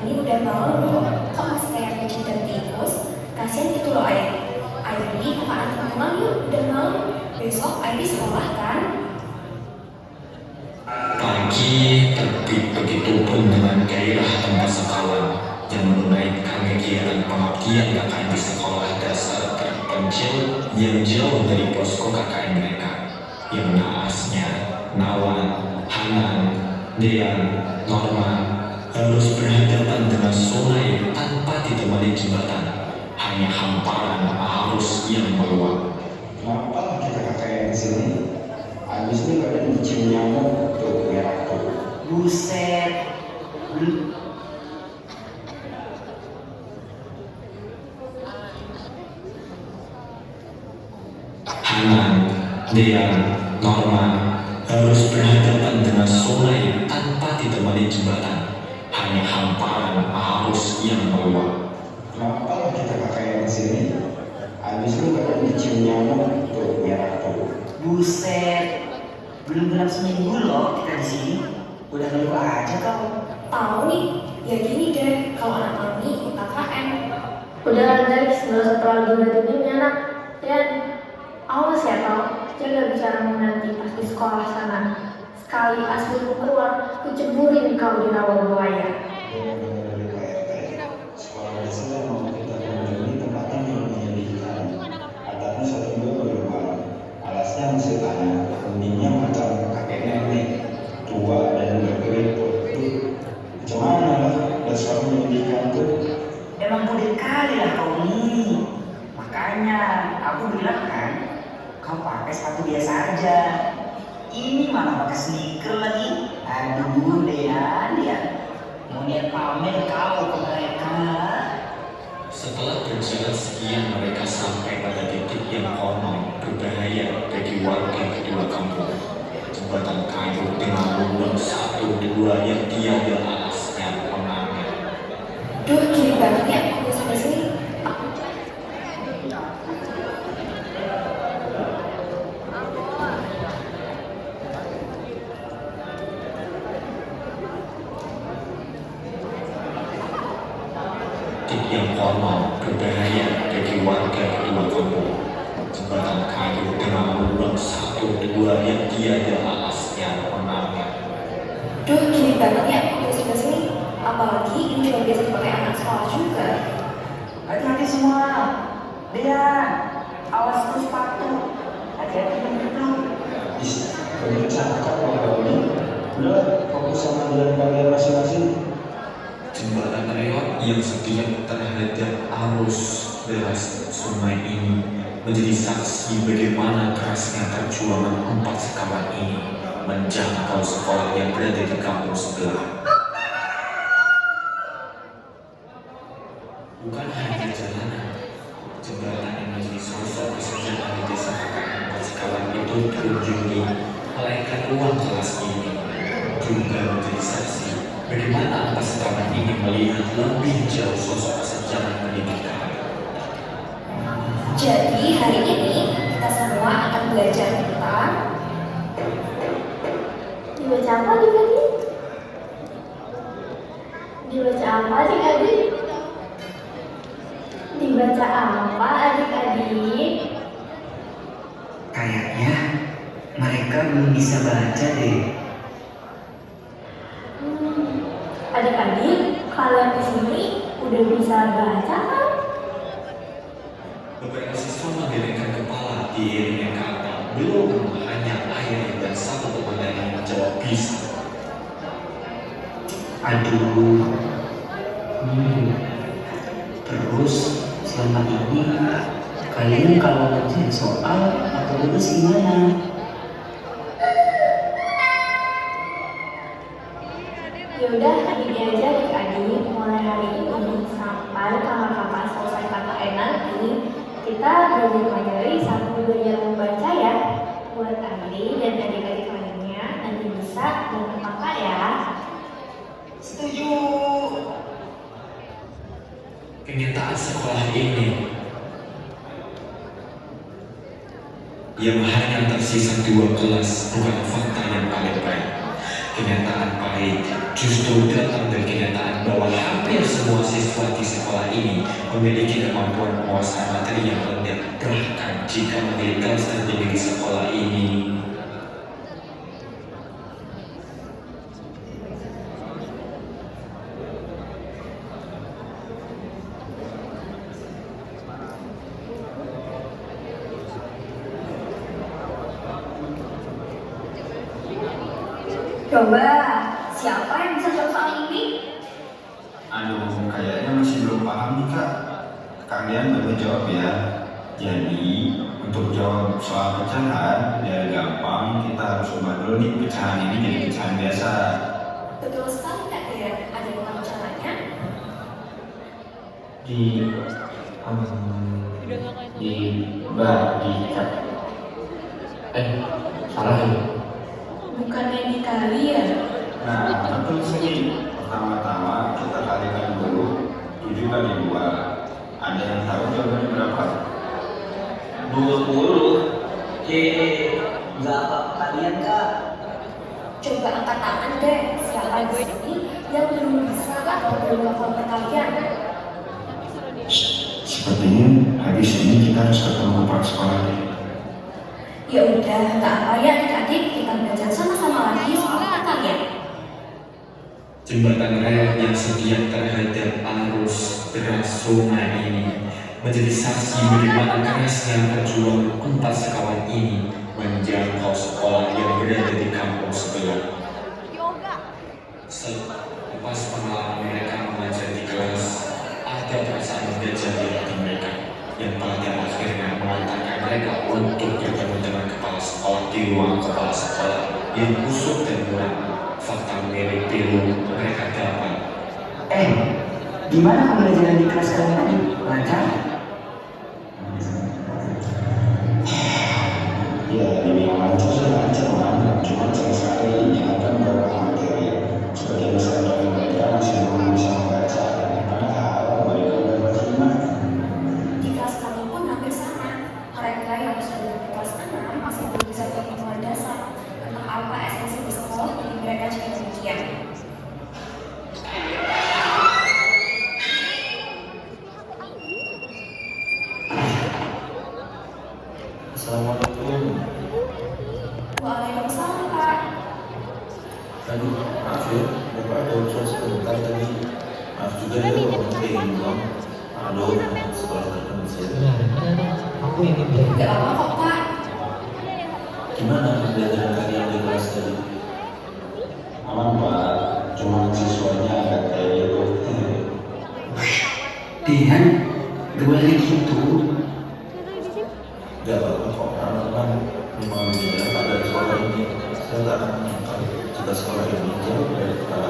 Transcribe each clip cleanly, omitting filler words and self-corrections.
ini udah malam loh, kok masih kayak kucing dan tikus? Kasian gitu loh Ivy, kakak antar pulang yuk, udah malam. Besok Ivy sekolah kan? Pagi terbit begitu pun dengan gairah tanpa sekawan yang menaikkan kegiatan pengabdian kakak di sekolah dasar terpencil yang jauh dari posko KKN mereka, yang naasnya Nawan, Hanan, Dean, Norma harus berhadapan dengan sungai tanpa ditemani jembatan, hanya hamparan arus yang meluap. Kenapa kita KKN di sini? Habis ini badan dicium nyamuk tuh merah tuh. Buset. Hanan, Dean, Norma harus berhadapan dengan sungai tanpa ditemani jembatan, hanya hamparan arus yang meluap. Kenapa kita KKN di sini? Habis ini badan dicium nyamuk tuh merah tuh. Buset. Belum genap seminggu loh kita di sini. Udah ngeluh aja kau. Tahu nih, ya gini deh, kalau anak mami ikut KKN. Udah guys, nggak usah terlalu dibandingin ya anak. Dan awas ya kau, jaga bicaramu nanti pas di sekolah sana. Sekali aslimu keluar, kuceburin kau di rawa buaya. Dengar-dengar dari Pak RT, sekolah dasar yang mau kita kunjungi tempatnya yang menyedihkan. Atapnya 1 2 baru malam. Alasnya masih tanah, dindingnya macam kakek nenek, tua dan berkeriput. Macam mana lah, dasar menyedihkan tuh. Emang mudah kali lah kau ini. Makanya aku bilang kan, kau pakai sepatu biasa aja. Ini malah pakai sneaker lagi. Aduh, Dean, ya. Mau niat pamer kau ke mereka. Setelah berjalan sekian, mereka sampai pada titik yang konon berbahaya bagi warga kedua kampung. Jembatan kayu dengan lubang 1 2 yang tiada alasnya pengamen. Duh, gini banget ya, aku sampai sini. Titik yang konon berbahaya bagi warga kedua kampung. Jembatan kayu dengan lubang 1 2 yang tiada alasnya pengamen. Duh, gini banget ya, aku sampai sini. Apalagi ini juga biasa dipakai anak sekolah juga. Hati-hati semua. Dean, awas terus sepatu. Hati-hati dengan Is, banyak cakap loh ini. Udah, fokus sama jalan kalian masing-masing. Jembatan reot yang setiap terhadap arus deras sungai ini menjadi saksi bagaimana kerasnya perjuangan 4 sekawan ini menjangkau sekolah yang berada di kampung sebelah. Bukan hanya jalanan, jembatan yang menjadi sosok kesejahteraan di desa KKN 4 sekawan itu dikunjungi, melainkan ruang kelas ini juga menjadi saksi bagaimana 4 sekawan ini melihat lebih jauh sosok sejarah pendidikan. Jadi hari ini kita semua akan belajar tentang Dibaca apa adik-adik? Dibaca apa adik-adik? Dibaca apa adik-adik? Kayaknya mereka belum bisa baca deh. Adik-adik, kalian di sini udah bisa baca kan? Beberapa siswa menggelengkan kepala diiringi kata belum, hanya air dan satu teman yang menjawab bisa. Aduh. Terus selama ini kalian kalau ngerjain soal atau tugas gimana? Yaudah, gini aja adik-adik, mulai hari ini sampai kakak-kakak selesai KKN nanti, kita belajar materi sambil belajar membaca ya. Buat adik dan adik-adik lainnya nanti bisa dengan kakak ya. Setuju. Kenyataan sekolah ini yang hanya tersisa 2 kelas bukan fakta yang paling baik. Kenyataan pahit justru datang dari kenyataan bahwa hampir semua siswa di sekolah ini memiliki kemampuan penguasaan materi yang rendah, bahkan jika memilih dasar di sekolah ini. Coba, siapa yang bisa jawab soal ini? Aduh, kayaknya masih belum paham nih kak. Kalian boleh jawab ya. Jadi, untuk jawab soal pecahan, biar gampang, kita harus ubah dulu nih pecahan ini jadi pecahan biasa. Betul sekali Kak Dea, ada yang caranya? Dibagikan. Salah ya? Bukannya dikali ya? Nah, betul sih. Pertama-tama kita kalikan dulu 7 kali 2. Ada yang tahu jawabannya berapa? 20. Nggak apa kalian kak. Coba angkat tangan deh, siapa di sini yang belum bisa atau belum hafal perkalian? Sepertinya habis ini kita harus ketemu kepala sekolah deh. Ya udah, nggak apa ya adik-adik, kita belajar sama-sama lagi soal perkalian. Jembatan rel yang setia terhadap arus deras sungai ini menjadi saksi bagaimana kerasnya perjuangan 4 sekawan ini menjangkau sekolah yang berada di kampung sebelah. Selepas pengalaman mereka mengajar di kelas, ada perasaan belajar di hati mereka yang pada akhirnya mengantarkan mereka untuk bertemu dengan kepala sekolah di ruang kepala sekolah yang busuk dan muram. Fakta mirip pilu mereka dapat. Gimana pembelajaran di kelas kalian tadi? Lancar? Ya, dibilang lancar sih lancar man. Cuma sayang sekali ada beberapa materi sebagian besar dari mereka masih belum bisa membaca. Padahal mereka udah berterima. Di kelas kami pun hampir sama. Mereka yang sudah di kelas 6 masih belum bisa berpengetahuan dasar tentang apa esensi bersekolah bagi mereka juga demikian. Assalamualaikum. Waalaikumsalam Pak. Aduh, maaf ya, Bapak ada urusan sebentar tadi. Maaf juga ya, orang pengen bilang. Aduh, sekolah terdekat saya. Aku ingin belajar. Gak apa kok Pak. Gimana pembelajaran kalian di kelas tadi? Aman Pak, cuma siswanya agak kayak gitu. Dian, gak boleh gitu. Gak apa-apa kok, karena kan memang dia ada di sekolah ini. Saya tak akan menyangkal jika sekolah ini jauh dari kepala.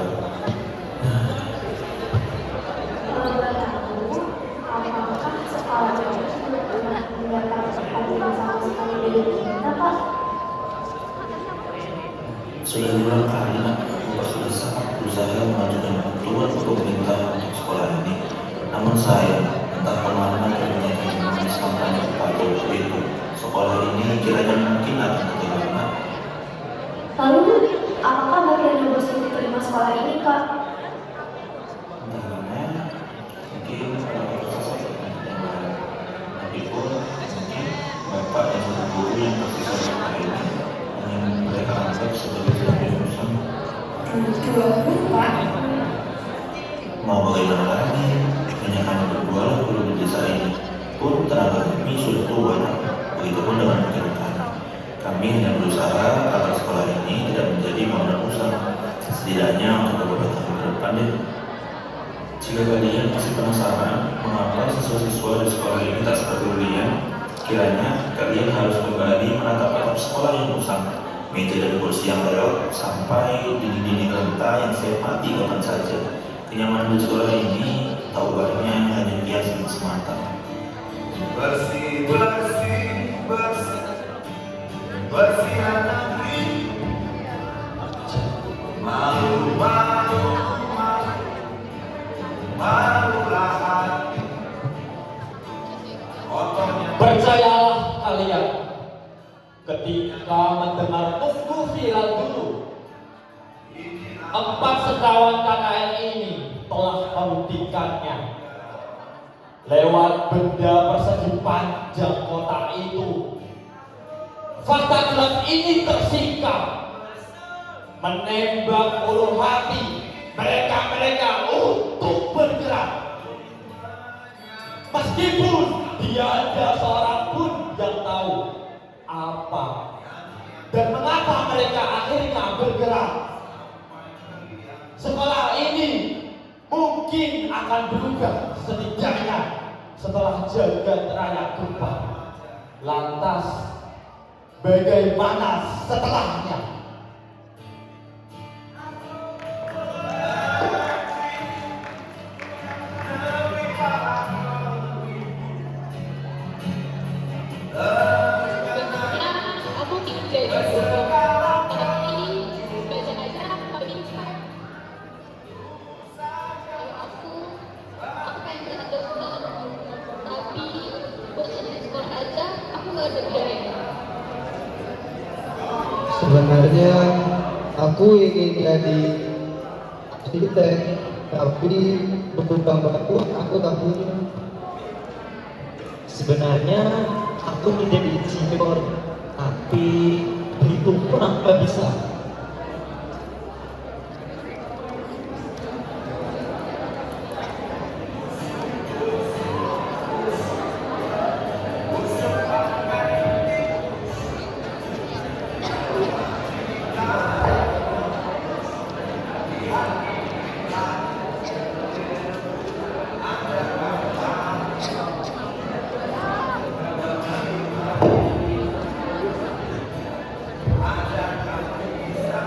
Kalau boleh tahu, apakah sekolah ini sudah pernah mendapat perhatian sama sekali dari kita, Pak? Sudah berulang kali nak, Bapak sudah sangat berusaha mengajukan bantuan untuk pemerintah untuk sekolah ini. Namun saya, entah kemana ternyata menulis kampanye kepada itu. Sekolah ini kiranya mungkin akan diterima. Lalu, apakah bagian yang bersih diterima sekolah ini, Pak? Entah mana, mungkin ada proses yang lain. Tapi pun mungkin Bapak dan Ibu guru yang tersisa di sekolah ini yang mereka anggap sebagai sebagai urusan. Dua guru Pak. Mau bagaimana lagi? Hanya kami berdua lah guru di desa ini. Pun tenaga kami sudah tua. Begitupun dengan pekerjaan. Kami hanya berusaha agar sekolah ini tidak menjadi modal usaha. Setidaknya untuk beberapa tahun ke depan deh. Jika kalian masih penasaran mengapa siswa-siswa di sekolah ini tak sepedulian, kiranya kalian harus kembali menatap atap sekolah yang usang, meja dan kursi yang reot, sampai dinding-dinding renta yang saya mati kapan saja. Kenyamanan di sekolah ini tak ubahnya hanya hiasan semata. Bersih, bersih, bersih, bersih negeri. Malu, malu, malu, malulah hati. Kotornya Percayalah kalian, ketika mendengar tunggu viral dulu, 4 sekawan KKN ini telah membuktikannya lewat benda persegi panjang kota itu. Fakta jelas ini tersikap menembak ulu hati mereka-mereka untuk bergerak. Meskipun tiada seorang pun yang tahu apa dan mengapa mereka akhirnya bergerak. Sekolah ini mungkin akan berubah setidaknya setelah jagat raya gempa. Lantas bagaimana setelahnya? Sebenarnya aku ingin jadi arsitek, tapi buku gambarku aku tak punya. Sebenarnya aku ingin jadi insinyur, tapi itu pun aku tak bisa.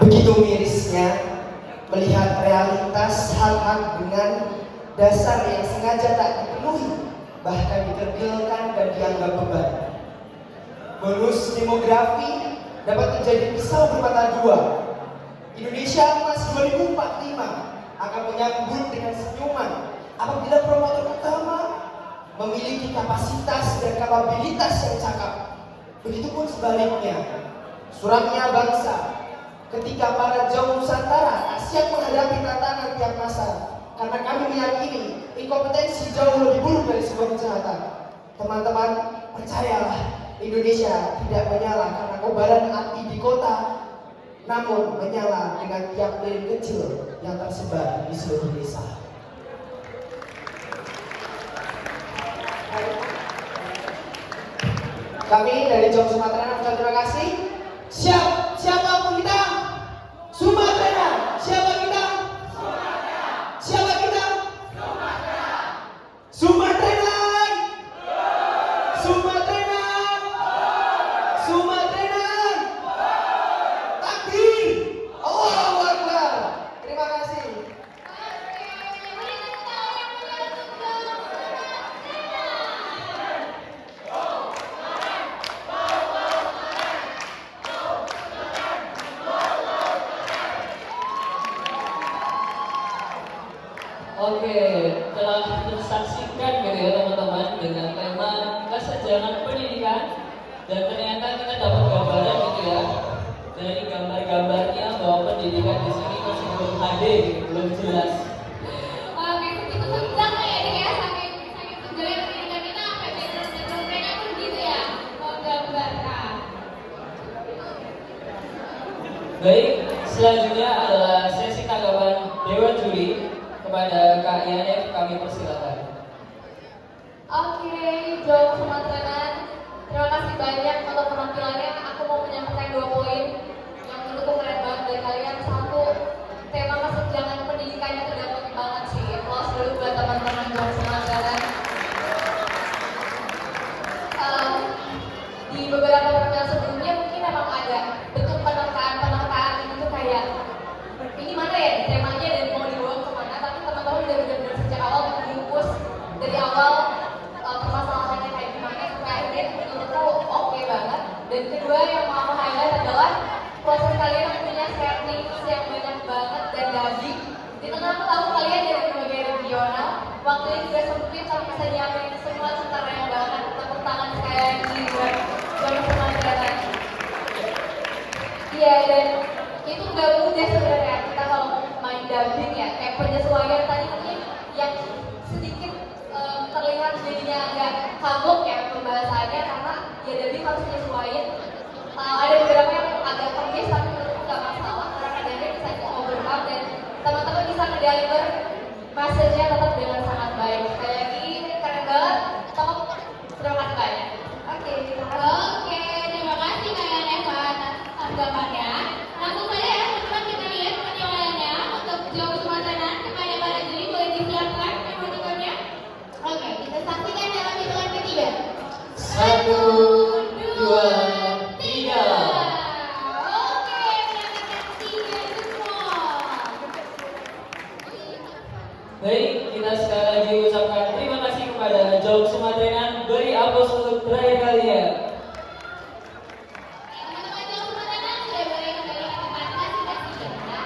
Begitu mirisnya melihat realitas hal-hal dengan dasar yang sengaja tak dipenuhi, bahkan dikerdilkan dan dianggap beban. Bonus demografi dapat menjadi pisau bermata dua. Indonesia emas 2045 akan menyambut dengan senyuman apabila promotor utama memiliki kapasitas dan kapabilitas yang cakap. Begitupun sebaliknya, suramnya bangsa ketika para jauh Nusantara tak siap menghadapi tantangan tiap masa, karena kami meyakini inkompetensi jauh lebih buruk dari sebuah kejahatan. Teman-teman, percayalah, Indonesia tidak menyala karena kobaran api di kota, namun menyala dengan tiap lilin kecil yang tersebar di seluruh desa. Kami dari Jom Sumatera mengucapkan terima kasih. Siapa kita? Sumatera. Siapa kita? Sumatera. Siapa kita? Sumatera. Sumatera. Sumatera. Sumatera. Takbir. Allahu Akbar. Terima kasih. Oke, telah tersaksikan gitu ya teman-teman dengan tema kesenjangan pendidikan, dan ternyata kita dapat gambaran gitu ya dari gambar-gambarnya bahwa pendidikan di sini masih belum HD, gitu, belum jelas. Begitu senjang ya ini ya, saking senjangnya pendidikan kita sampai background-backgroundnya pun gitu ya, menggambarkan. Baik, selanjutnya adalah sesi tanggapan Dewan Juri. Kepada Kak Yanef kami persilakan. Oke, Jom Sumatera, terima kasih banyak untuk penampilannya. Aku mau menyampaikan 2 poin yang menurutku keren banget dari kalian. Satu, tema kesenjangan pendidikannya terdapat banget sih. Plus dulu buat teman-teman Jom Sumatera. Di beberapa pertemuan sebelumnya mungkin memang ada bentuk penekaan itu kayak ini mana ya temanya dan mau dibawa kemana, tapi teman-teman udah benar-benar sejak awal diukus dari awal dubbing ya, kayak penyesuaian tadi mungkin yang sedikit terlihat jadinya agak kagok ya pembahasannya karena ya dubbing harus menyesuaikan. Ada beberapa yang agak teknis tapi menurutku nggak masalah karena kadang-kadang bisa itu overcome dan teman-teman bisa ngedeliver message-nya tetap dengan sangat baik. Sekali lagi keren banget, top, terima kasih banyak. Oke, Terima kasih Kak Yaneva atas tanggapannya. Langsung saja ya teman-teman kita lihat penilaiannya untuk jawab Sumatera kepada para juri, boleh disiapkan emotikonnya. Oke, kita saksikan dalam hitungan ketiga. 1, 2, 3. Oke, mendapatkan 3 jempol. Baik, kita sekali lagi ucapkan terima kasih kepada Jawab Sumatera. Beri aplaus untuk terakhir kali ya. Teman-teman jawab Sumatera sudah boleh kembali ke tempat masing-masing ya.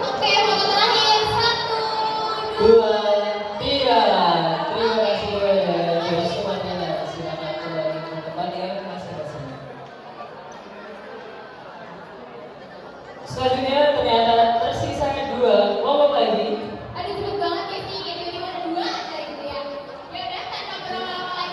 Oke, foto terakhir 1, 2, 3. Terima kasih kepada Jawab Sumatera. Silakan kembali ke tempat yang masing-masing. Selanjutnya